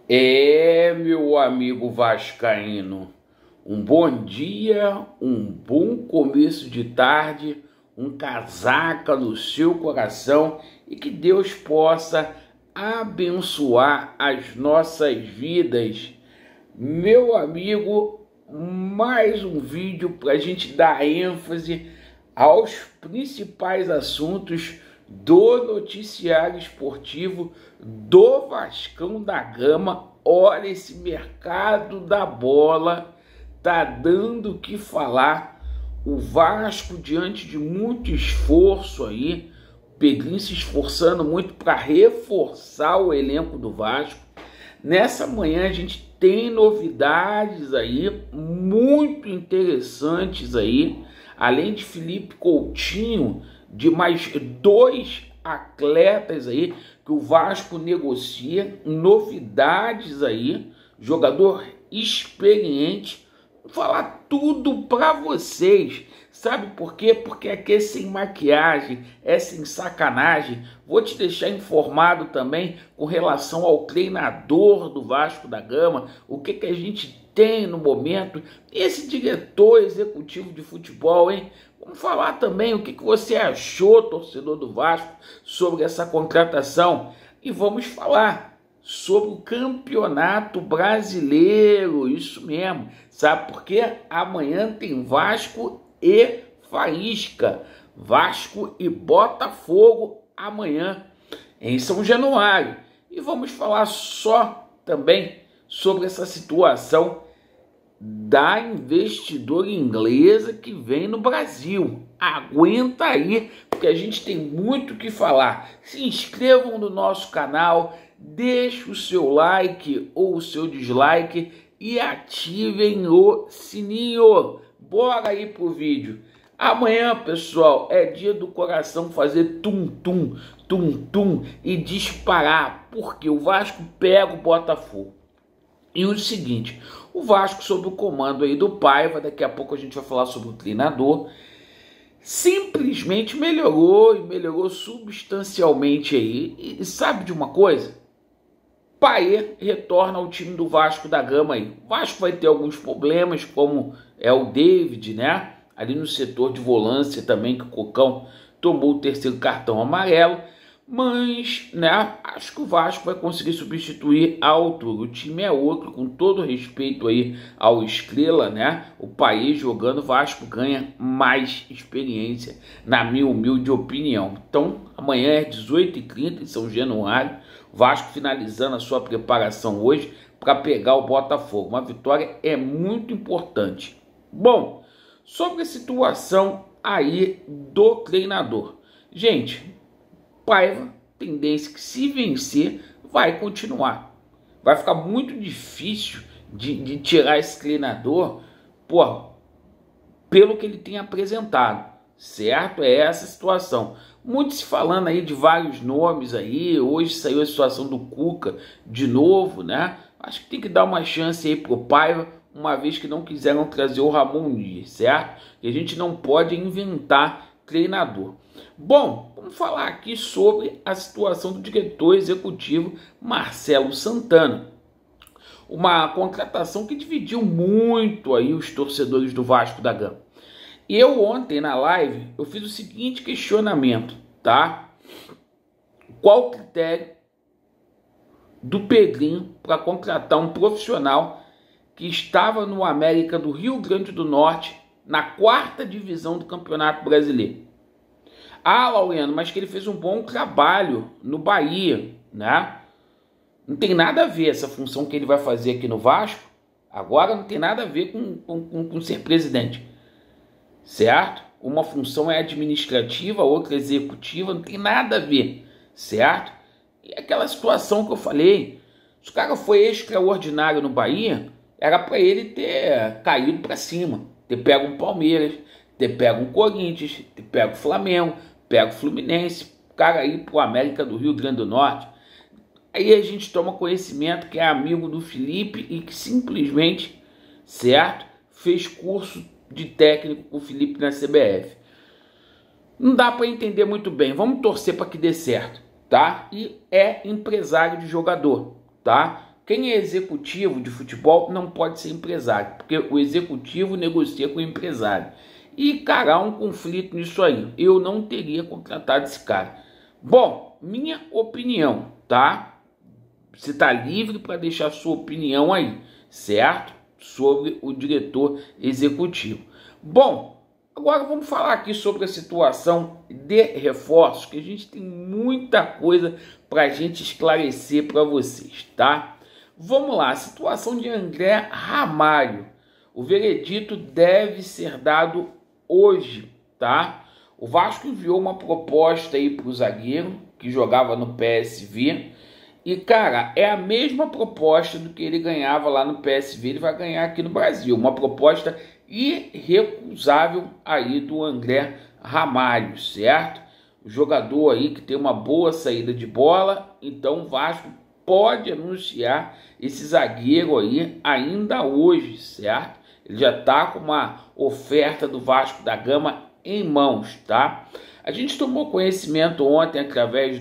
Meu amigo vascaíno, um bom dia, um bom começo de tarde, um casaca no seu coração e que Deus possa abençoar as nossas vidas. Meu amigo, mais um vídeo para a gente dar ênfase aos principais assuntos do noticiário esportivo do Vascão da Gama. Olha, esse mercado da bola tá dando o que falar. O Vasco, diante de muito esforço aí, o Pedrinho se esforçando muito para reforçar o elenco do Vasco. Nessa manhã a gente tem novidades aí muito interessantes aí, além de Felipe Coutinho, de mais dois atletas aí que o Vasco negocia, novidades aí, jogador experiente. Vou falar tudo para vocês. Sabe por quê? Porque aqui é sem maquiagem, é sem sacanagem. Vou te deixar informado também com relação ao treinador do Vasco da Gama, o que a gente tem no momento, esse diretor executivo de futebol, hein? Vamos falar também o que você achou, torcedor do Vasco, sobre essa contratação. E vamos falar sobre o Campeonato Brasileiro, isso mesmo. Sabe por quê? Amanhã tem Vasco e Faísca, Vasco e Botafogo amanhã em São Januário. E vamos falar só também sobre essa situação da investidora inglesa que vem no Brasil. Aguenta aí, porque a gente tem muito o que falar. Se inscrevam no nosso canal, deixe o seu like ou o seu dislike e ativem o sininho. Bora aí pro vídeo. Amanhã, pessoal, é dia do coração fazer tum-tum, tum-tum e disparar, porque o Vasco pega o Botafogo. E o seguinte, o Vasco, sob o comando aí do Paiva, daqui a pouco a gente vai falar sobre o treinador, simplesmente melhorou e melhorou substancialmente aí. E sabe de uma coisa? Paier retorna ao time do Vasco da Gama aí. O Vasco vai ter alguns problemas, como é o David, né? Ali no setor de volância também, que o Cocão tomou o terceiro cartão amarelo. Mas, né, acho que o Vasco vai conseguir substituir à altura. O time é outro, com todo respeito aí ao Estrela, né? O país jogando, o Vasco ganha mais experiência, na minha humilde opinião. Então, amanhã é 18h30 em São Januário. O Vasco finalizando a sua preparação hoje para pegar o Botafogo. Uma vitória é muito importante. Bom, sobre a situação aí do treinador. Gente, Paiva, tendência que se vencer, vai continuar. Vai ficar muito difícil de tirar esse treinador, pelo que ele tem apresentado, certo? É essa a situação. Muito se falando aí de vários nomes aí, hoje saiu a situação do Cuca de novo, né? Acho que tem que dar uma chance aí pro Paiva, uma vez que não quiseram trazer o Ramon Dias, certo? E a gente não pode inventar treinador. Bom, vamos falar aqui sobre a situação do diretor executivo Marcelo Santana. Uma contratação que dividiu muito aí os torcedores do Vasco da Gama. Eu ontem na live, eu fiz o seguinte questionamento, tá? Qual o critério do Pedrinho para contratar um profissional que estava no América do Rio Grande do Norte, na 4ª divisão do Campeonato Brasileiro? Ah, Laureano, mas que ele fez um bom trabalho no Bahia, né? Não tem nada a ver essa função que ele vai fazer aqui no Vasco. Agora não tem nada a ver com ser presidente, certo? Uma função é administrativa, outra executiva, não tem nada a ver, certo? E aquela situação que eu falei, se o cara foi extraordinário no Bahia, era para ele ter caído para cima, ter pego um Palmeiras, ter pego um Corinthians, ter pego o Flamengo, pega o Fluminense, o cara ir pro América do Rio Grande do Norte. Aí a gente toma conhecimento que é amigo do Felipe e que simplesmente, certo, fez curso de técnico com o Felipe na CBF. Não dá para entender muito bem, vamos torcer para que dê certo, tá? E é empresário de jogador, tá? Quem é executivo de futebol não pode ser empresário, porque o executivo negocia com o empresário. E, cara, há um conflito nisso aí. Eu não teria contratado esse cara. Bom, minha opinião, tá? Você está livre para deixar sua opinião aí, certo? Sobre o diretor executivo. Bom, agora vamos falar aqui sobre a situação de reforços, que a gente tem muita coisa para a gente esclarecer para vocês, tá? Vamos lá, a situação de André Ramalho. O veredito deve ser dado hoje, tá? O Vasco enviou uma proposta aí para o zagueiro, que jogava no PSV. E, cara, é a mesma proposta do que ele ganhava lá no PSV, ele vai ganhar aqui no Brasil. Uma proposta irrecusável aí do André Ramalho, certo? O jogador aí que tem uma boa saída de bola, então o Vasco pode anunciar esse zagueiro aí ainda hoje, certo? Ele já está com uma oferta do Vasco da Gama em mãos, tá? A gente tomou conhecimento ontem através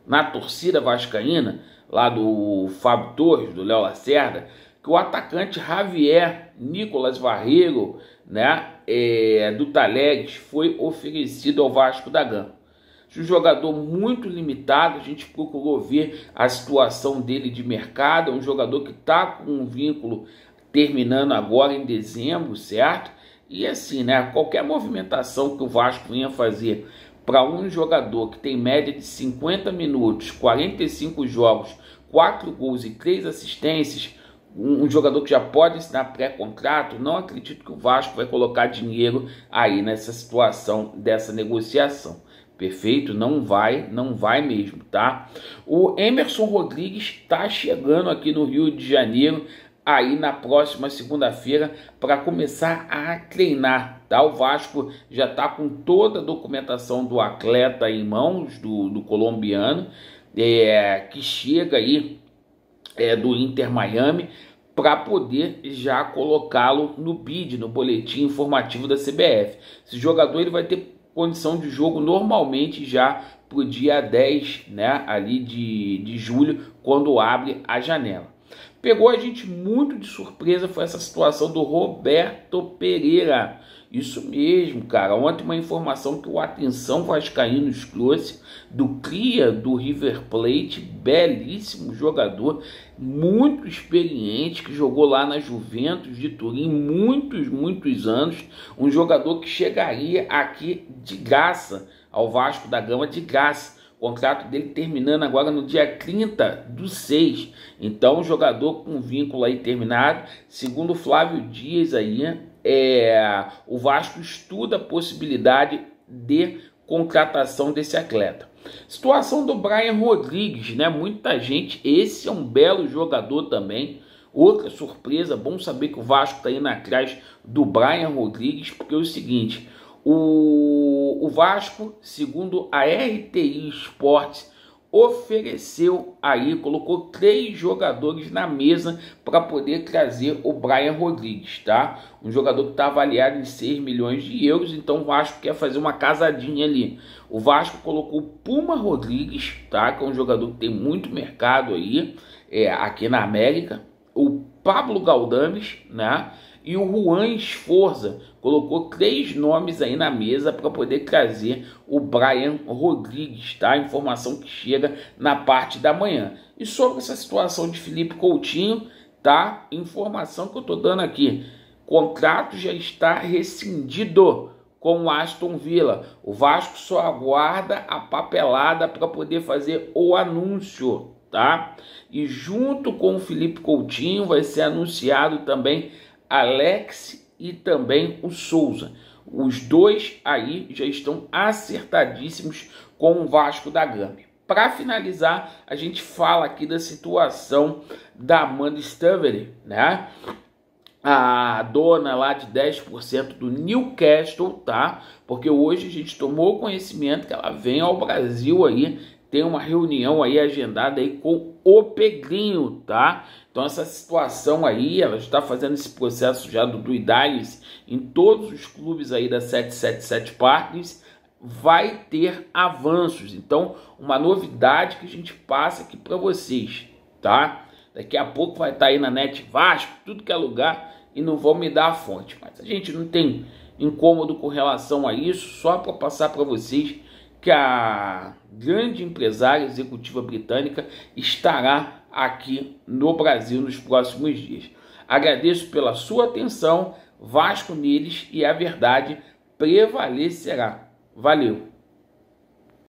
na torcida vascaína, lá do Fábio Torres, do Léo Lacerda, que o atacante Javier Nicolas Barreiro, né, do Talleres, foi oferecido ao Vasco da Gama. Um jogador muito limitado, a gente procurou ver a situação dele de mercado, é um jogador que está com um vínculo terminando agora em dezembro, certo? E assim, né, qualquer movimentação que o Vasco venha fazer para um jogador que tem média de 50 minutos, 45 jogos, 4 gols e 3 assistências, um jogador que já pode assinar pré-contrato, não acredito que o Vasco vai colocar dinheiro aí nessa situação dessa negociação. Perfeito? Não vai mesmo, tá? O Emerson Rodrigues está chegando aqui no Rio de Janeiro aí na próxima segunda-feira para começar a treinar, tá? O Vasco já está com toda a documentação do atleta em mãos, do colombiano, que chega aí do Inter Miami, para poder já colocá-lo no BID, no boletim informativo da CBF. Esse jogador ele vai ter condição de jogo normalmente já para o dia 10, né, ali de julho, quando abre a janela. Pegou a gente muito de surpresa foi essa situação do Roberto Pereira. Isso mesmo, cara. Ontem uma informação que o Atenção Vascaínos trouxe do cria do River Plate, belíssimo jogador, muito experiente, que jogou lá na Juventus de Turim muitos anos, um jogador que chegaria aqui de graça ao Vasco da Gama, de graça. O contrato dele terminando agora no dia 30/6. Então, um jogador com vínculo aí terminado, segundo o Flávio Dias aí, o Vasco estuda a possibilidade de contratação desse atleta. Situação do Brian Rodrigues, né? Muita gente, esse é um belo jogador também. Outra surpresa, bom saber que o Vasco está indo atrás do Brian Rodrigues, porque é o seguinte, o Vasco, segundo a RTI Esportes, ofereceu aí, colocou 3 jogadores na mesa para poder trazer o Brian Rodrigues, tá? Um jogador que está avaliado em 6 milhões de euros, então o Vasco quer fazer uma casadinha ali. O Vasco colocou o Puma Rodrigues, tá? Que é um jogador que tem muito mercado aí, aqui na América. O Pablo Galdames, né? E o Juan Esforza colocou 3 nomes aí na mesa para poder trazer o Brian Rodrigues, tá? Informação que chega na parte da manhã. E sobre essa situação de Felipe Coutinho, tá? Informação que eu tô dando aqui. Contrato já está rescindido com o Aston Villa. O Vasco só aguarda a papelada para poder fazer o anúncio, tá? E junto com o Felipe Coutinho vai ser anunciado também Alex e também o Souza. Os dois aí já estão acertadíssimos com o Vasco da Gama. Para finalizar, a gente fala aqui da situação da Amanda Staveley, né? A dona lá de 10% do Newcastle, tá? Porque hoje a gente tomou conhecimento que ela vem ao Brasil aí, tem uma reunião aí agendada aí com o Pedrinho, tá? Então essa situação aí, ela está fazendo esse processo já do due diligence em todos os clubes aí da 777 Partners, vai ter avanços. Então uma novidade que a gente passa aqui para vocês. tá? Daqui a pouco vai estar aí na Net Vasco, tudo que é lugar, e não vão me dar a fonte. Mas a gente não tem incômodo com relação a isso, só para passar para vocês que a grande empresária executiva britânica estará aqui no Brasil nos próximos dias. Agradeço pela sua atenção, Vasco neles, e a verdade prevalecerá. Valeu!